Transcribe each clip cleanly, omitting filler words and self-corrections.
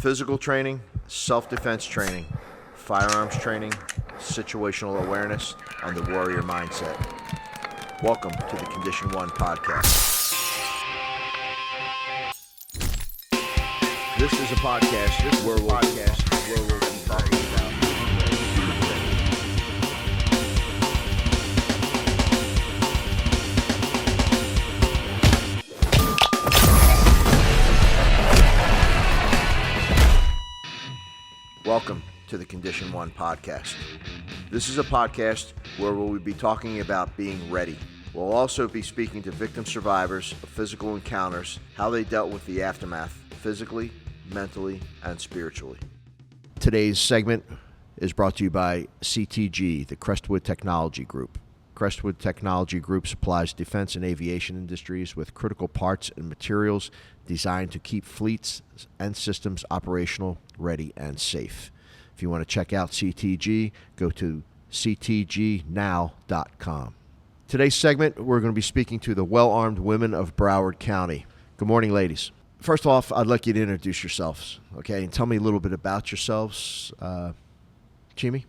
physical training, self-defense training, firearms training, situational awareness, and the warrior mindset. Welcome to the Condition 1 podcast. This is a podcast where we'll be talking about Welcome to the Condition 1 podcast. This is a podcast where we'll be talking about being ready. We'll also be speaking to victim survivors of physical encounters, how they dealt with the aftermath, physically, mentally, and spiritually. Today's segment is brought to you by CTG, the Crestwood Technology Group. Crestwood Technology Group supplies defense and aviation industries with critical parts and materials designed to keep fleets and systems operational, ready, and safe. If you want to check out CTG, go to ctgnow.com. Today's segment, we're going to be speaking to the well-armed women of Broward County. Good morning, ladies. First off, I'd like you to introduce yourselves, okay, and tell me a little bit about yourselves. Chemin?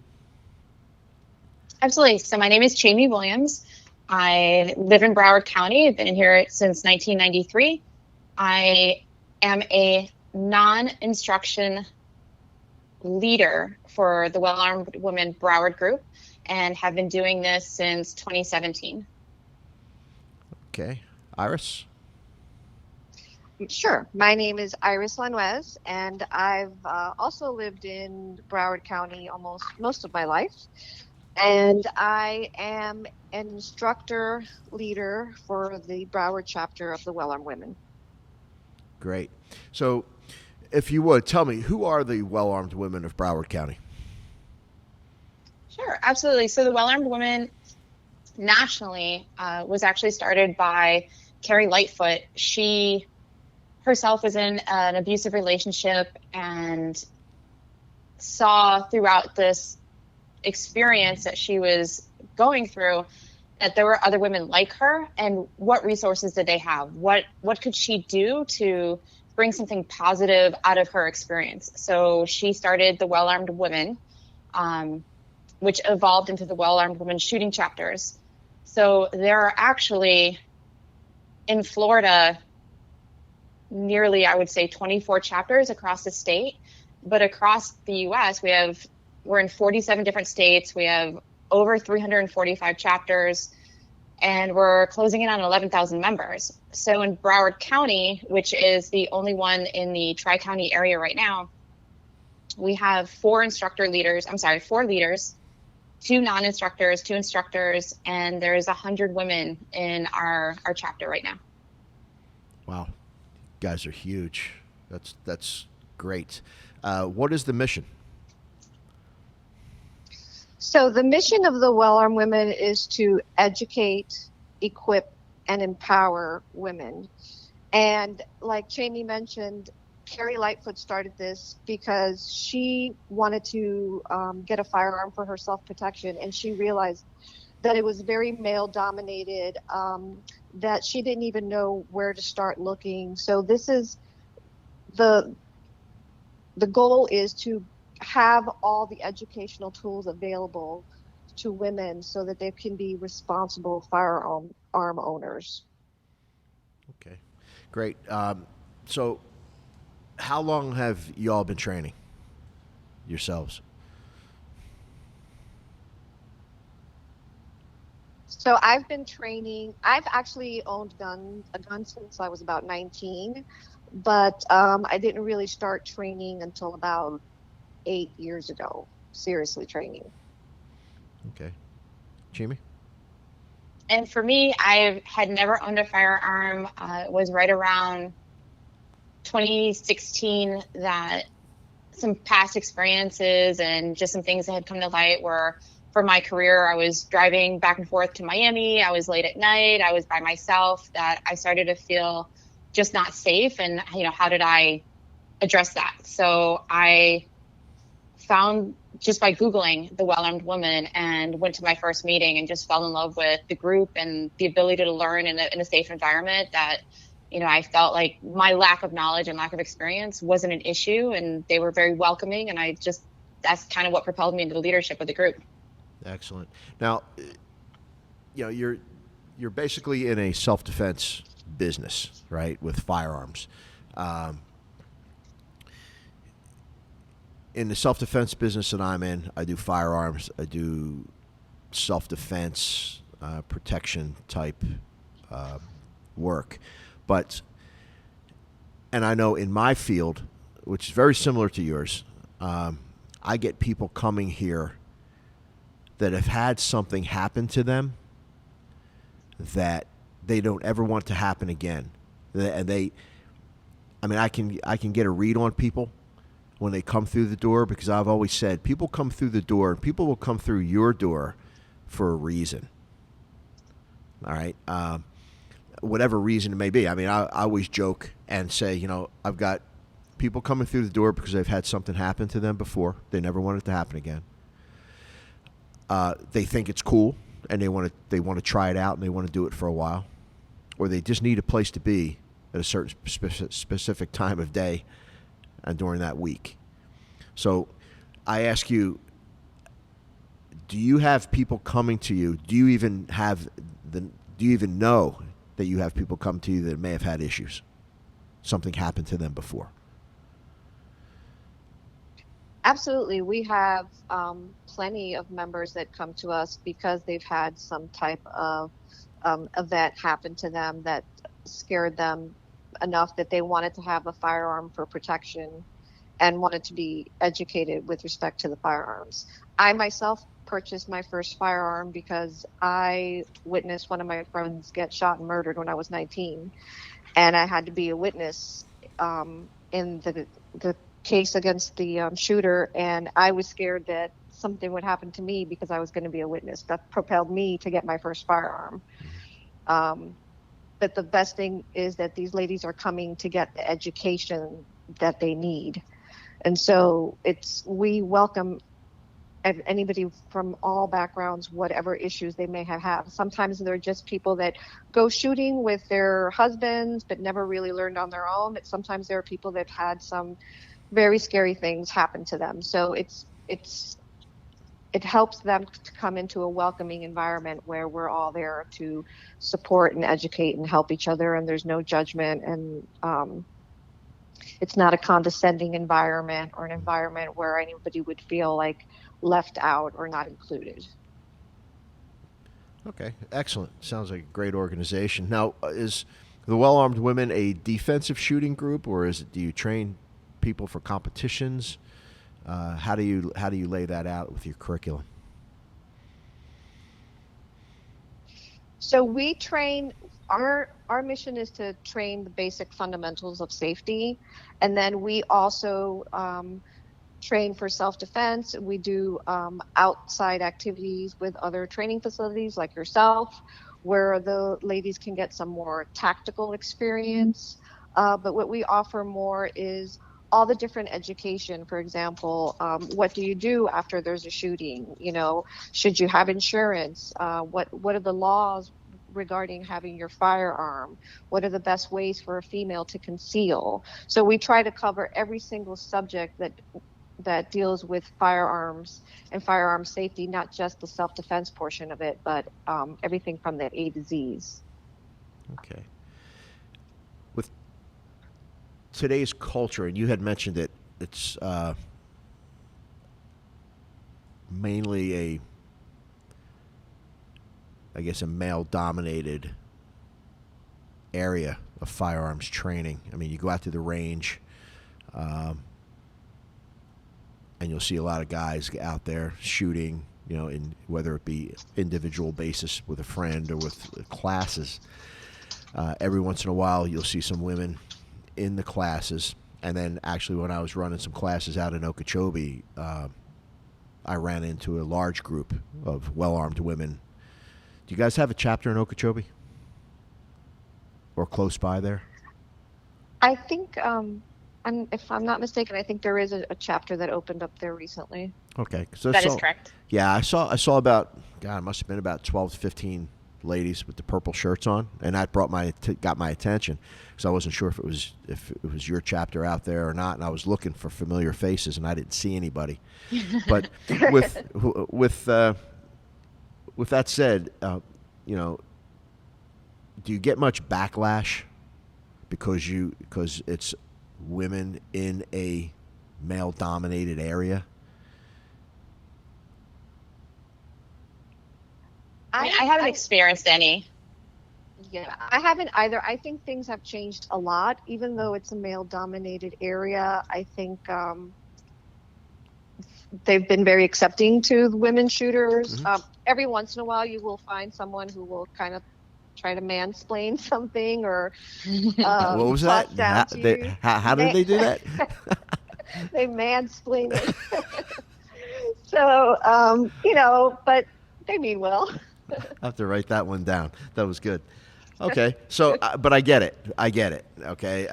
Absolutely. So my name is Chemin Williams. I live in Broward County. I've been here since 1993. I am a non-instruction leader for the Well-Armed Women Broward Group and have been doing this since 2017. Okay. Iris? Sure. My name is Iris LaNuez, and I've also lived in Broward County almost most of my life. And I am an instructor leader for the Broward chapter of the Well-Armed Women. Great. So, if you would, tell me, who are the Well-Armed Women of Broward County? Sure, absolutely. So the Well-Armed Women nationally was actually started by Carrie Lightfoot. She herself was in an abusive relationship and saw throughout this experience that she was going through that there were other women like her, and what resources did they have? What could she do to bring something positive out of her experience? So she started the Well-Armed Women, which evolved into the Well-Armed Women shooting chapters. So there are actually in Florida nearly, I would say, 24 chapters across the state, but across the U.S. we're in 47 different states. We have over 345 chapters, and we're closing in on 11,000 members. So in Broward County, which is the only one in the Tri-County area right now, we have four leaders, 2 non-instructors, 2 instructors, and there's 100 women in our chapter right now. Wow. You guys are huge. That's great. What is the mission? So the mission of the Well-Armed Women is to educate, equip, and empower women. And like Chemin mentioned, Carrie Lightfoot started this because she wanted to get a firearm for her self-protection, and she realized that it was very male-dominated, that she didn't even know where to start looking. So this is the goal is to have all the educational tools available to women so that they can be responsible firearm owners. Okay, great. So how long have you all been training yourselves? So I've been training. I've actually owned a gun since I was about 19, but I didn't really start training until about 8 years ago, seriously training. Okay. Chemin? And for me, I had never owned a firearm. It was right around 2016 that some past experiences and just some things that had come to light were, for my career, I was driving back and forth to Miami. I was late at night. I was by myself, that I started to feel just not safe. And, how did I address that? So I found, just by Googling the Well-Armed Woman, and went to my first meeting and just fell in love with the group and the ability to learn in a safe environment, that, I felt like my lack of knowledge and lack of experience wasn't an issue, and they were very welcoming. And that's kind of what propelled me into the leadership of the group. Excellent. Now, you're basically in a self-defense business, right, with firearms. In the self-defense business that I'm in, I do firearms, I do self-defense, protection type work. And I know in my field, which is very similar to yours, I get people coming here that have had something happen to them that they don't ever want to happen again. And I can get a read on people when they come through the door, because I've always said people come through the door, and people will come through your door for a reason. All right. Whatever reason it may be. I always joke and say, I've got people coming through the door because they've had something happen to them before. They never want it to happen again. They think it's cool, and they want to try it out, and they want to do it for a while, or they just need a place to be at a certain specific time of day and during that week. So I ask you, do you have people coming to you? Do you even know that you have people come to you that may have had issues? Something happened to them before? Absolutely. We have plenty of members that come to us because they've had some type of event happen to them that scared them enough that they wanted to have a firearm for protection and wanted to be educated with respect to the firearms. I myself purchased my first firearm because I witnessed one of my friends get shot and murdered when I was 19, and I had to be a witness in the case against the shooter, and I was scared that something would happen to me because I was going to be a witness. That propelled me to get my first firearm. But the best thing is that these ladies are coming to get the education that they need. And so we welcome anybody from all backgrounds, whatever issues they may have had. Sometimes they're just people that go shooting with their husbands but never really learned on their own. But sometimes there are people that had some very scary things happen to them. So it helps them to come into a welcoming environment where we're all there to support and educate and help each other, and there's no judgment, and it's not a condescending environment or an environment where anybody would feel like left out or not included. Okay, excellent. Sounds like a great organization. Now, is the Well Armed Women a defensive shooting group, or do you train people for competitions? How do you lay that out with your curriculum? So we train. Our mission is to train the basic fundamentals of safety, and then we also train for self-defense. We do outside activities with other training facilities like yourself, where the ladies can get some more tactical experience. But what we offer more is all the different education. For example, what do you do after there's a shooting? Should you have insurance? What are the laws regarding having your firearm? What are the best ways for a female to conceal? So we try to cover every single subject that deals with firearms and firearm safety, not just the self-defense portion of it, but everything from the A to Z's. Okay. With today's culture, and you had mentioned it, it's mainly a male-dominated area of firearms training. I mean, you go out to the range, and you'll see a lot of guys out there shooting, in whether it be individual basis with a friend or with classes. Every once in a while, you'll see some women in the classes. And then actually when I was running some classes out in Okeechobee, I ran into a large group of well-armed women. Do you guys have a chapter in Okeechobee? Or close by there? I think, if I'm not mistaken, I think there is a chapter that opened up there recently. Okay. That is correct. Yeah, I saw about, God, it must have been about 12 to 15 ladies with the purple shirts on, and that got my attention because I wasn't sure if it was your chapter out there or not, and I was looking for familiar faces, and I didn't see anybody. But with that said, you know, do you get much backlash because it's women in a male-dominated area? I haven't experienced any. Yeah, I haven't either. I think things have changed a lot, even though it's a male-dominated area. I think they've been very accepting to the women shooters. Mm-hmm. Every once in a while, you will find someone who will kind of try to mansplain something or what was that? How did they do that? They mansplain it. So, you know, but they mean well. I have to write that one down. That was good. Okay, so but I get it. Okay,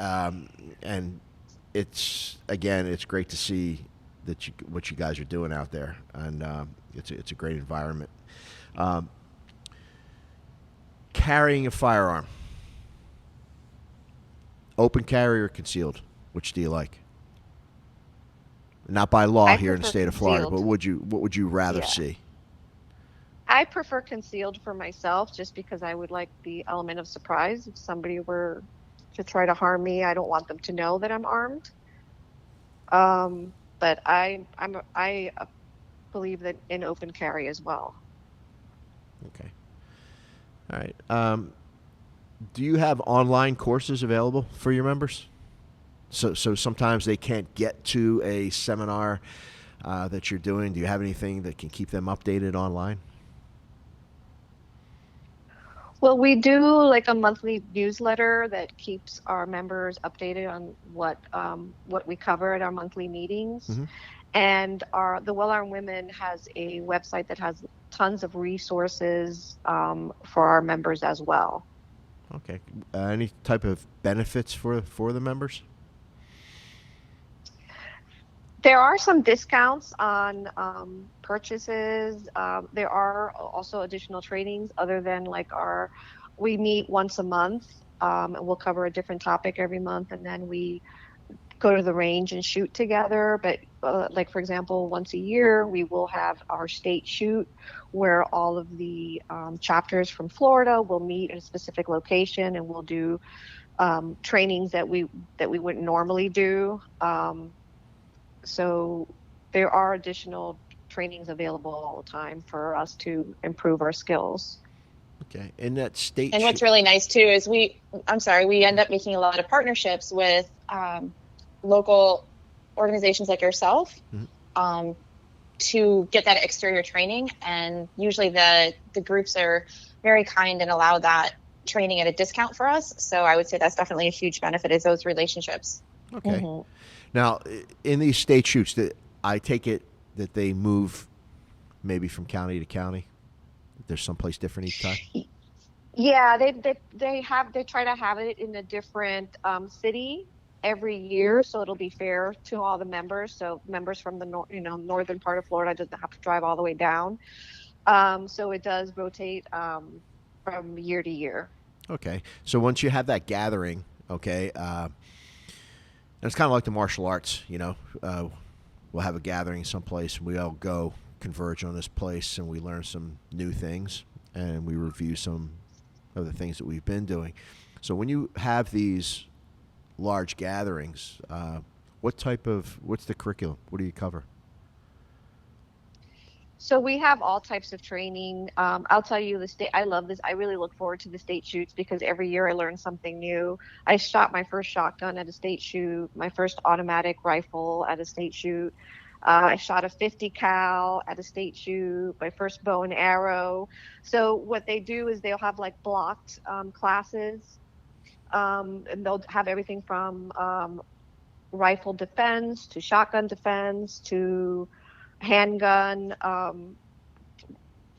and it's great to see what you guys are doing out there, and it's a great environment. Carrying a firearm, open carry or concealed, which do you like? Not by law here in the state of Florida, but what would you rather see? I prefer concealed for myself just because I would like the element of surprise. If somebody were to try to harm me, I don't want them to know that I'm armed. But I believe that in open carry as well. Okay. All right. Do you have online courses available for your members? So sometimes they can't get to a seminar that you're doing. Do you have anything that can keep them updated online? Well, we do like a monthly newsletter that keeps our members updated on what we cover at our monthly meetings. Mm-hmm. And the Well-Armed Women has a website that has tons of resources for our members as well. Okay. Any type of benefits for the members? There are some discounts on purchases. There are also additional trainings other than we meet once a month and we'll cover a different topic every month, and then we go to the range and shoot together. But for example, once a year we will have our state shoot where all of the chapters from Florida will meet in a specific location, and we'll do trainings that we wouldn't normally do. So there are additional trainings available all the time for us to improve our skills. Okay. In that state. And what's really nice too is we end up making a lot of partnerships with local organizations like yourself, mm-hmm. To get that exterior training. And usually the groups are very kind and allow that training at a discount for us. So I would say that's definitely a huge benefit, is those relationships. Okay. Mm-hmm. Now, in these state shoots, I take it that they move maybe from county to county. There's someplace different each time. Yeah, they try to have it in a different city every year, so it'll be fair to all the members. So members from the northern part of Florida doesn't have to drive all the way down. So it does rotate from year to year. Okay, so once you have that gathering, okay. And it's kind of like the martial arts, we'll have a gathering someplace, and we all go converge on this place, and we learn some new things, and we review some of the things that we've been doing. So when you have these large gatherings, what's the curriculum? What do you cover? So we have all types of training. I'll tell you, I love this. I really look forward to the state shoots because every year I learn something new. I shot my first shotgun at a state shoot, my first automatic rifle at a state shoot. I shot a 50 cal at a state shoot, my first bow and arrow. So what they do is they'll have blocked classes, and they'll have everything from rifle defense to shotgun defense to handgun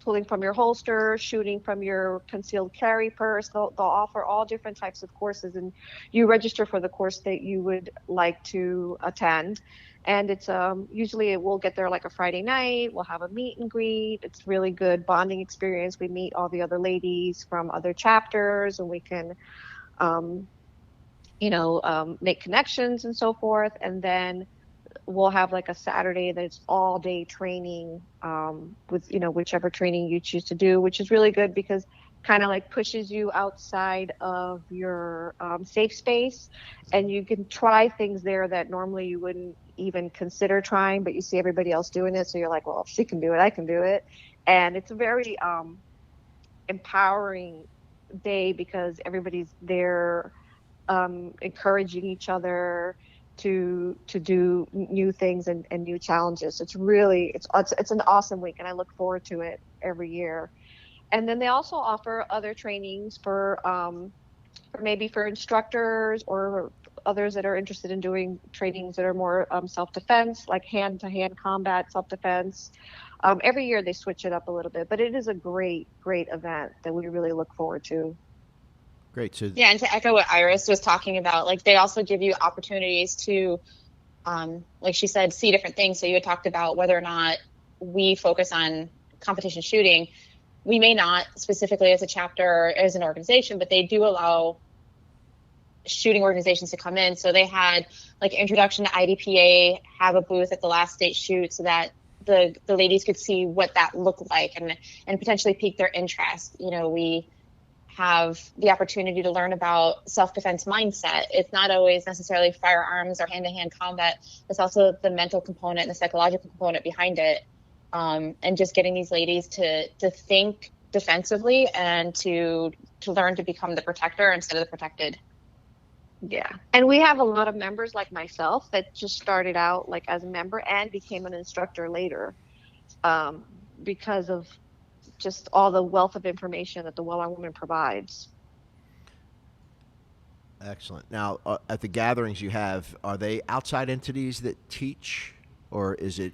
pulling from your holster, shooting from your concealed carry purse. They'll offer all different types of courses, and you register for the course that you would like to attend. And it's usually we'll get there like a Friday night. We'll have a meet and greet. It's really good bonding experience. We meet all the other ladies from other chapters, and we can, make connections and so forth. And then we'll have like a Saturday that's all day training with, whichever training you choose to do, which is really good because kind of like pushes you outside of your safe space, and you can try things there that normally you wouldn't even consider trying, but you see everybody else doing it. So you're like, well, if she can do it, I can do it. And it's a very empowering day because everybody's there encouraging each other to do new things and new challenges. It's an awesome week, and I look forward to it every year. And then they also offer other trainings for maybe for instructors or others that are interested in doing trainings that are more self-defense, like hand-to-hand combat self-defense. Every year they switch it up a little bit, but it is a great event that we really look forward to. Great. So yeah, and to echo what Iris was talking about, like they also give you opportunities to, like she said, see different things. So you had talked about whether or not we focus on competition shooting. We may not specifically as a chapter or as an organization, but they do allow shooting organizations to come in. So they had like introduction to IDPA, have a booth at the last state shoot so that the ladies could see what that looked like and potentially pique their interest. We have the opportunity to learn about self-defense mindset. It's not always necessarily firearms or hand-to-hand combat. It's also the mental component and the psychological component behind it. And just getting these ladies to think defensively and to learn to become the protector instead of the protected. Yeah. And we have a lot of members like myself that just started out like as a member and became an instructor later because of just all the wealth of information that the Well-Armed Woman provides. Excellent. Now, at the gatherings you have, are they outside entities that teach, or is it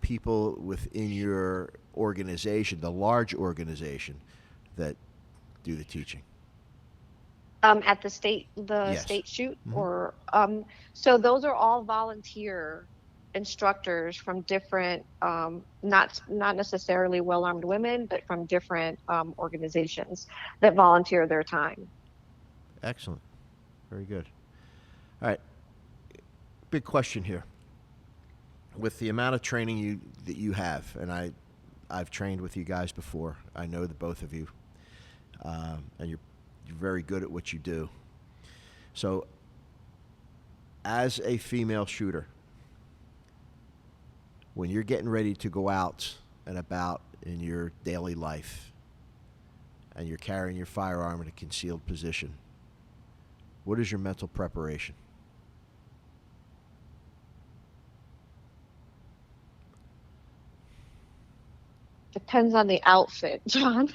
people within your organization, the large organization, that do the teaching? At the state, Yes. state shoot, Mm-hmm. or so those are all volunteer instructors from different, not necessarily well-armed women, but from different organizations that volunteer their time. Excellent. Very good. All right. Big question here. With the amount of training that you have, and I've trained with you guys before. I know the both of you, and you're very good at what you do. So, as a female shooter, when you're getting ready to go out and about in your daily life and you're carrying your firearm in a concealed position, what is your mental preparation? Depends on the outfit, John.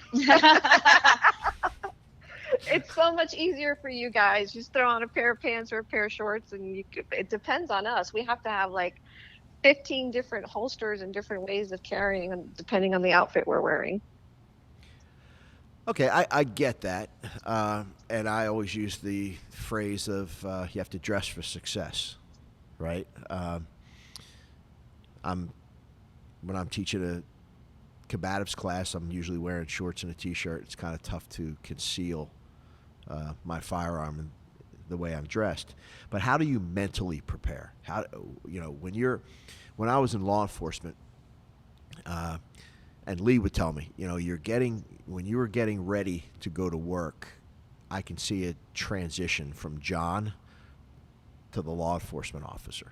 It's so much easier for you guys. Just throw on a pair of pants or a pair of shorts, and it depends on us. We have to have like 15 different holsters and different ways of carrying, depending on the outfit we're wearing. Okay, I get that. And I always use the phrase of you have to dress for success, right? When I'm teaching a combatives class, I'm usually wearing shorts and a T-shirt. It's kind of tough to conceal my firearm and the way I'm dressed. But how do you mentally prepare? When I was in law enforcement, and Lee would tell me, when you were getting ready to go to work, I can see a transition from John to the law enforcement officer.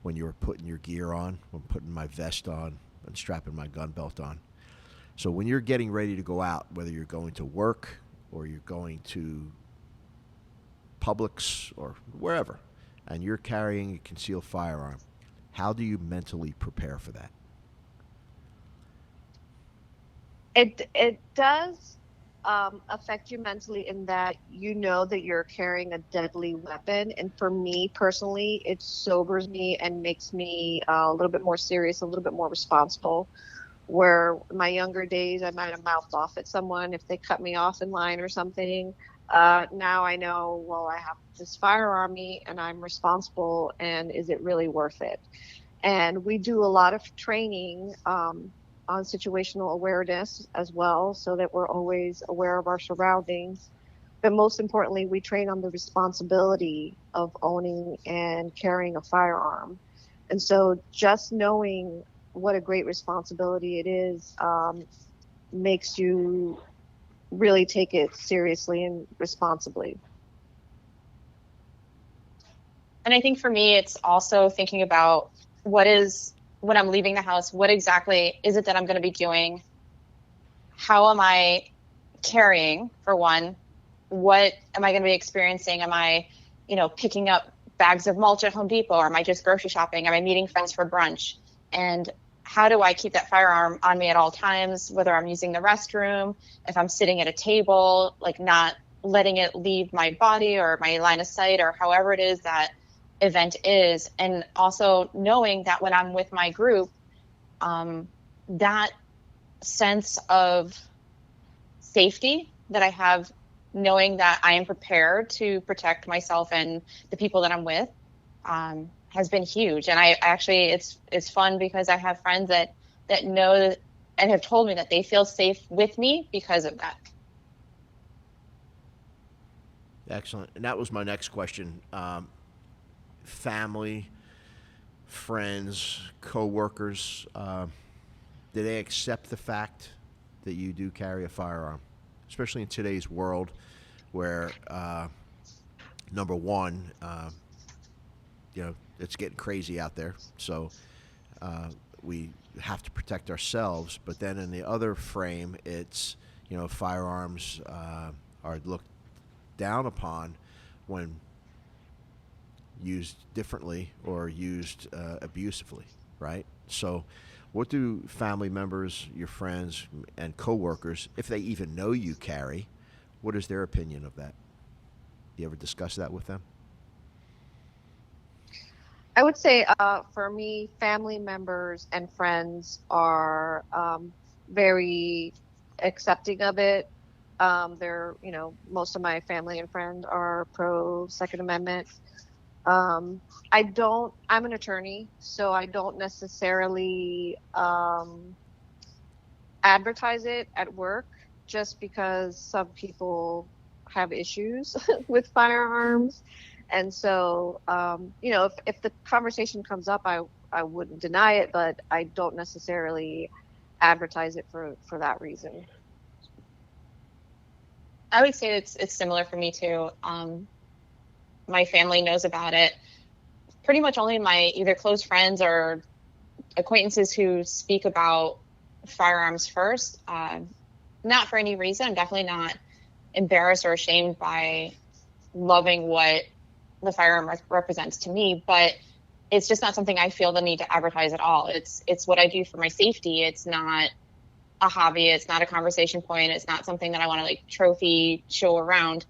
When you were putting your gear on, when putting my vest on, and strapping my gun belt on. So when you're getting ready to go out, whether you're going to work or you're going to Publix or wherever, and you're carrying a concealed firearm, how do you mentally prepare for that? It does affect you mentally in that you know that you're carrying a deadly weapon. And for me personally, it sobers me and makes me a little bit more serious, a little bit more responsible where my younger days I might have mouthed off at someone if they cut me off in line or something. Now I know, well, I have this firearm on me and I'm responsible, and is it really worth it? And we do a lot of training on situational awareness as well, so that we're always aware of our surroundings. But most importantly, we train on the responsibility of owning and carrying a firearm. And so just knowing what a great responsibility it is makes you really take it seriously and responsibly. And I think for me, it's also thinking about when I'm leaving the house, what exactly is it that I'm going to be doing? How am I carrying, for one? What am I going to be experiencing? Am I, picking up bags of mulch at Home Depot, or am I just grocery shopping? Am I meeting friends for brunch? And how do I keep that firearm on me at all times, whether I'm using the restroom, if I'm sitting at a table, like not letting it leave my body or my line of sight, or however it is that event is. And also knowing that when I'm with my group, that sense of safety that I have, knowing that I am prepared to protect myself and the people that I'm with, has been huge. And I actually, it's fun because I have friends that know and have told me that they feel safe with me because of that. Excellent. And that was my next question. Family, friends, coworkers, do they accept the fact that you do carry a firearm, especially in today's world where, number one, it's getting crazy out there. So we have to protect ourselves. But then in the other frame, it's, firearms are looked down upon when used differently or used abusively, right? So what do family members, your friends, and coworkers, if they even know you carry, what is their opinion of that? Do you ever discuss that with them? I would say for me, family members and friends are very accepting of it. Most of my family and friends are pro Second Amendment. I'm an attorney, so I don't necessarily advertise it at work, just because some people have issues with firearms. And so, if the conversation comes up, I wouldn't deny it, but I don't necessarily advertise it for that reason. I would say it's similar for me too. My family knows about it. Pretty much only my either close friends or acquaintances who speak about firearms first. Not for any reason. I'm definitely not embarrassed or ashamed by loving what the firearm represents to me, but it's just not something I feel the need to advertise at all. It's what I do for my safety. It's not a hobby. It's not a conversation point. It's not something that I want to trophy show around.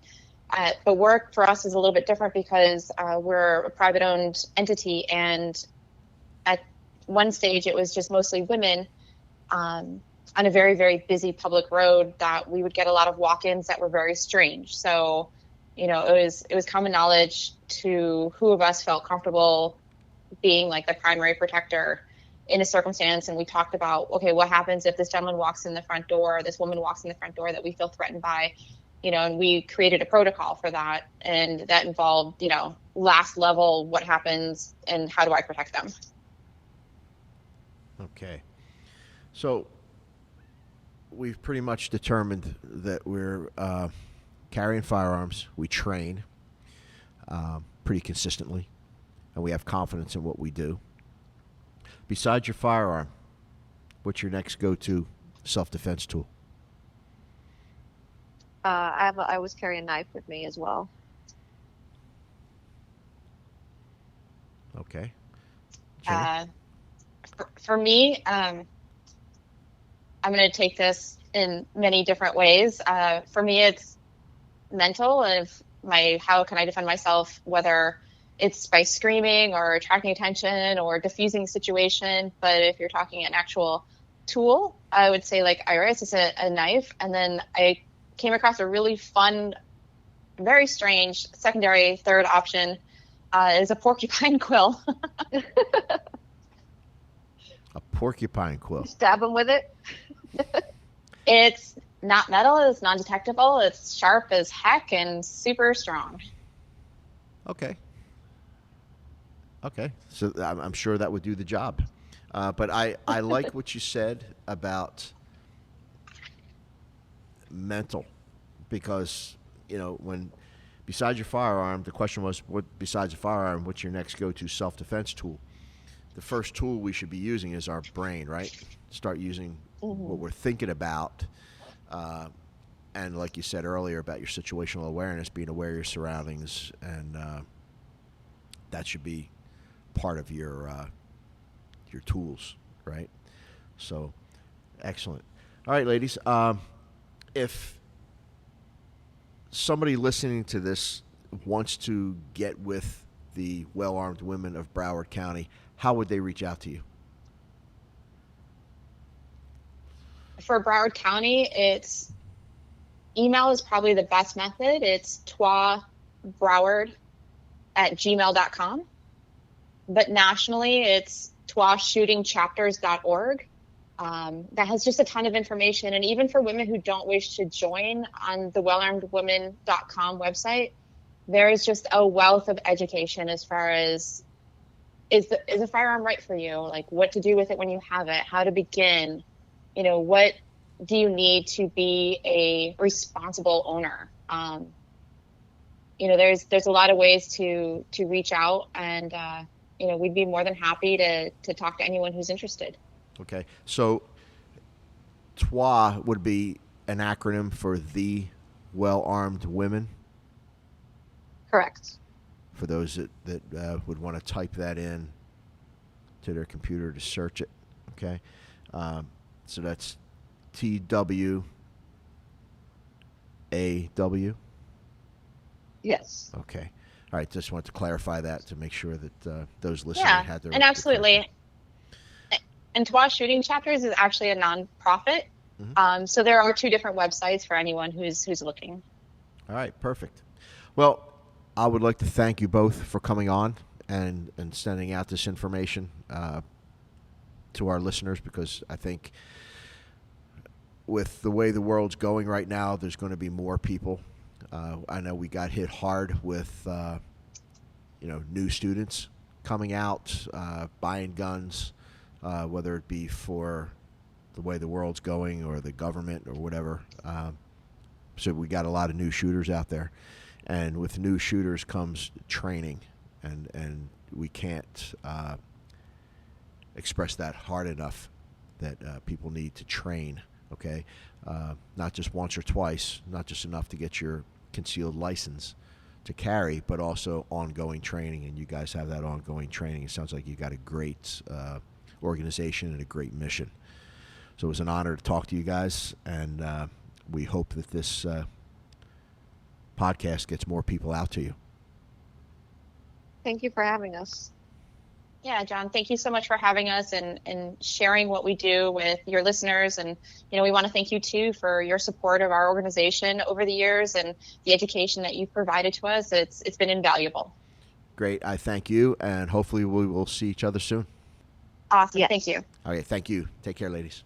But work for us is a little bit different because we're a private owned entity, and at one stage it was just mostly women on a very, very busy public road that we would get a lot of walk-ins that were very strange. So, it was common knowledge to who of us felt comfortable being the primary protector in a circumstance. And we talked about, okay, what happens if this gentleman walks in the front door, this woman walks in the front door that we feel threatened by, and we created a protocol for that. And that involved, last level, what happens and how do I protect them? Okay. So we've pretty much determined that we're carrying firearms. We train pretty consistently, and we have confidence in what we do. Besides your firearm, what's your next go-to self-defense tool? I always carry a knife with me as well. Okay. For me, I'm going to take this in many different ways. For me, it's mental of how can I defend myself, whether it's by screaming or attracting attention or diffusing the situation. But if you're talking an actual tool, I would say like Iris is a knife. And then I came across a really fun, very strange secondary third option is a porcupine quill. A porcupine quill. Stab them with it. It's not metal, it's non-detectable, it's sharp as heck and super strong. Okay. So I'm sure that would do the job. But I like what you said about mental, because, when besides your firearm, the question was, what besides a firearm, what's your next go-to self-defense tool? The first tool we should be using is our brain, right? Start using what we're thinking about. And like you said earlier about your situational awareness, being aware of your surroundings, and that should be part of your tools, right? So, excellent. All right, ladies. If somebody listening to this wants to get with the well-armed women of Broward County, how would they reach out to you? For Broward County, it's email is probably the best method. It's twabroward@gmail.com. But nationally, it's twashootingchapters.org. That has just a ton of information. And even for women who don't wish to join on the wellarmedwomen.com website, there is just a wealth of education as far as is a firearm right for you? Like what to do with it when you have it, how to begin, what do you need to be a responsible owner? There's a lot of ways to reach out, and we'd be more than happy to talk to anyone who's interested. Okay, so TWAW would be an acronym for the well-armed women. Correct. For those that would want to type that in to their computer to search it, okay? So that's TWAW. Yes. Okay. All right. Just wanted to clarify that to make sure that those listening had their. And absolutely. And TWAW Shooting Chapters is actually a nonprofit. Mm-hmm. So there are two different websites for anyone who's looking. All right. Perfect. Well, I would like to thank you both for coming on and sending out this information to our listeners, because I think with the way the world's going right now, there's going to be more people. I know we got hit hard with new students coming out, buying guns, whether it be for the way the world's going or the government or whatever. So we got a lot of new shooters out there. And with new shooters comes training, and we can't express that hard enough that people need to train, okay? Not just once or twice, not just enough to get your concealed license to carry, but also ongoing training, and you guys have that ongoing training. It sounds like you got a great organization and a great mission. So it was an honor to talk to you guys, and we hope that this podcast gets more people out to you. Thank you for having us. Yeah, John, thank you so much for having us and sharing what we do with your listeners. And, we want to thank you, too, for your support of our organization over the years and the education that you've provided to us. It's been invaluable. Great. I thank you, and hopefully we will see each other soon. Awesome. Yes. Thank you. Okay, thank you. Take care, ladies.